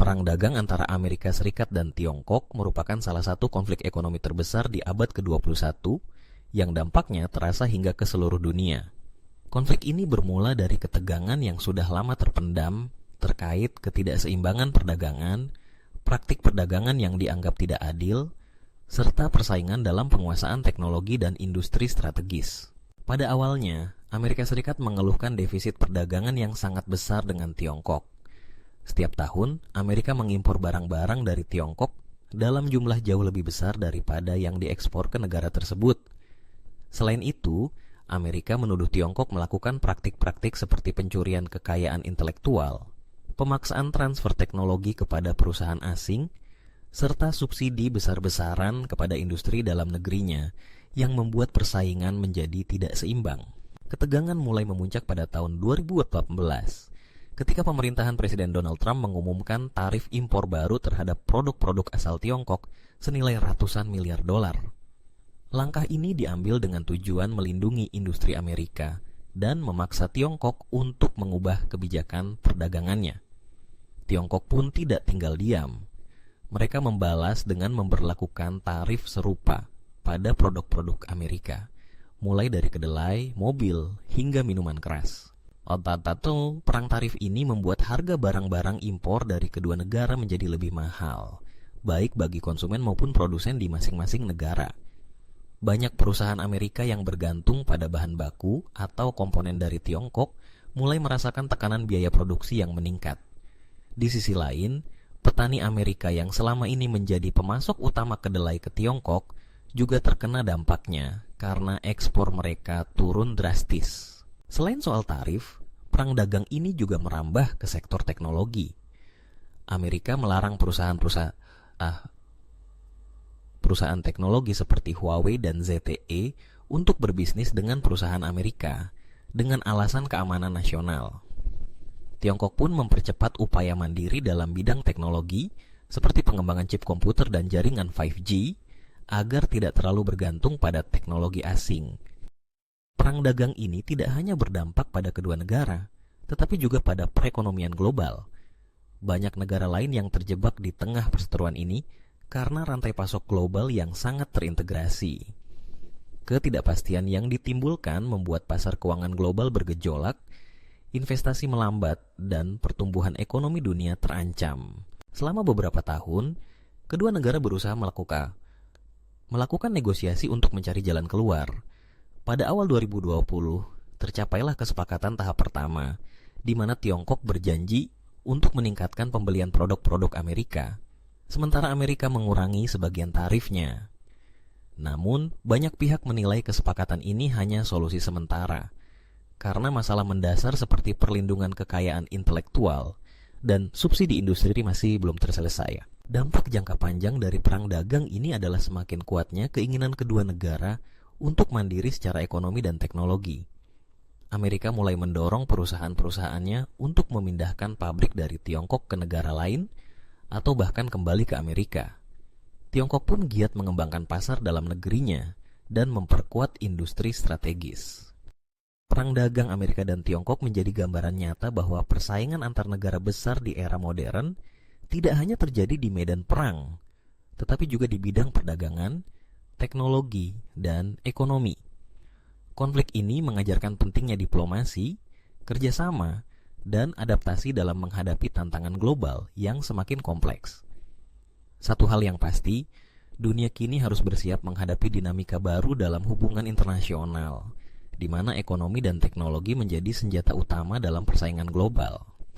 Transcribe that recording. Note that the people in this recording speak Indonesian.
Perang dagang antara Amerika Serikat dan Tiongkok merupakan salah satu konflik ekonomi terbesar di abad ke-21 yang dampaknya terasa hingga ke seluruh dunia. Konflik ini bermula dari ketegangan yang sudah lama terpendam terkait ketidakseimbangan perdagangan, praktik perdagangan yang dianggap tidak adil, serta persaingan dalam penguasaan teknologi dan industri strategis. Pada awalnya, Amerika Serikat mengeluhkan defisit perdagangan yang sangat besar dengan Tiongkok. Setiap tahun, Amerika mengimpor barang-barang dari Tiongkok dalam jumlah jauh lebih besar daripada yang diekspor ke negara tersebut. Selain itu, Amerika menuduh Tiongkok melakukan praktik-praktik seperti pencurian kekayaan intelektual, pemaksaan transfer teknologi kepada perusahaan asing, serta subsidi besar-besaran kepada industri dalam negerinya yang membuat persaingan menjadi tidak seimbang. Ketegangan mulai memuncak pada tahun 2018 ketika pemerintahan Presiden Donald Trump mengumumkan tarif impor baru terhadap produk-produk asal Tiongkok senilai ratusan miliar dolar. Langkah ini diambil dengan tujuan melindungi industri Amerika dan memaksa Tiongkok untuk mengubah kebijakan perdagangannya. Tiongkok pun tidak tinggal diam. Mereka membalas dengan memberlakukan tarif serupa pada produk-produk Amerika, mulai dari kedelai, mobil, hingga minuman keras. Perang tarif ini membuat harga barang-barang impor dari kedua negara menjadi lebih mahal, baik bagi konsumen maupun produsen di masing-masing negara. Banyak perusahaan Amerika yang bergantung pada bahan baku atau komponen dari Tiongkok mulai merasakan tekanan biaya produksi yang meningkat. Di sisi lain, petani Amerika yang selama ini menjadi pemasok utama kedelai ke Tiongkok juga terkena dampaknya karena ekspor mereka turun drastis. Selain soal tarif, perang dagang ini juga merambah ke sektor teknologi. Amerika melarang perusahaan teknologi seperti Huawei dan ZTE untuk berbisnis dengan perusahaan Amerika dengan alasan keamanan nasional. Tiongkok pun mempercepat upaya mandiri dalam bidang teknologi seperti pengembangan chip komputer dan jaringan 5G agar tidak terlalu bergantung pada teknologi asing. Perang dagang ini tidak hanya berdampak pada kedua negara, tetapi juga pada perekonomian global. Banyak negara lain yang terjebak di tengah perseteruan ini karena rantai pasok global yang sangat terintegrasi. Ketidakpastian yang ditimbulkan membuat pasar keuangan global bergejolak, investasi melambat, dan pertumbuhan ekonomi dunia terancam. Selama beberapa tahun, kedua negara berusaha melakukan negosiasi untuk mencari jalan keluar. Pada awal 2020, tercapailah kesepakatan tahap pertama, di mana Tiongkok berjanji untuk meningkatkan pembelian produk-produk Amerika, sementara Amerika mengurangi sebagian tarifnya. Namun, banyak pihak menilai kesepakatan ini hanya solusi sementara, karena masalah mendasar seperti perlindungan kekayaan intelektual dan subsidi industri masih belum terselesai. Dampak jangka panjang dari perang dagang ini adalah semakin kuatnya keinginan kedua negara untuk mandiri secara ekonomi dan teknologi. Amerika mulai mendorong perusahaan-perusahaannya untuk memindahkan pabrik dari Tiongkok ke negara lain atau bahkan kembali ke Amerika. Tiongkok pun giat mengembangkan pasar dalam negerinya dan memperkuat industri strategis. Perang dagang Amerika dan Tiongkok menjadi gambaran nyata bahwa persaingan antar negara besar di era modern tidak hanya terjadi di medan perang, tetapi juga di bidang perdagangan, teknologi, dan ekonomi. Konflik ini mengajarkan pentingnya diplomasi, kerjasama, dan adaptasi dalam menghadapi tantangan global yang semakin kompleks. Satu hal yang pasti, dunia kini harus bersiap menghadapi dinamika baru dalam hubungan internasional, di mana ekonomi dan teknologi menjadi senjata utama dalam persaingan global.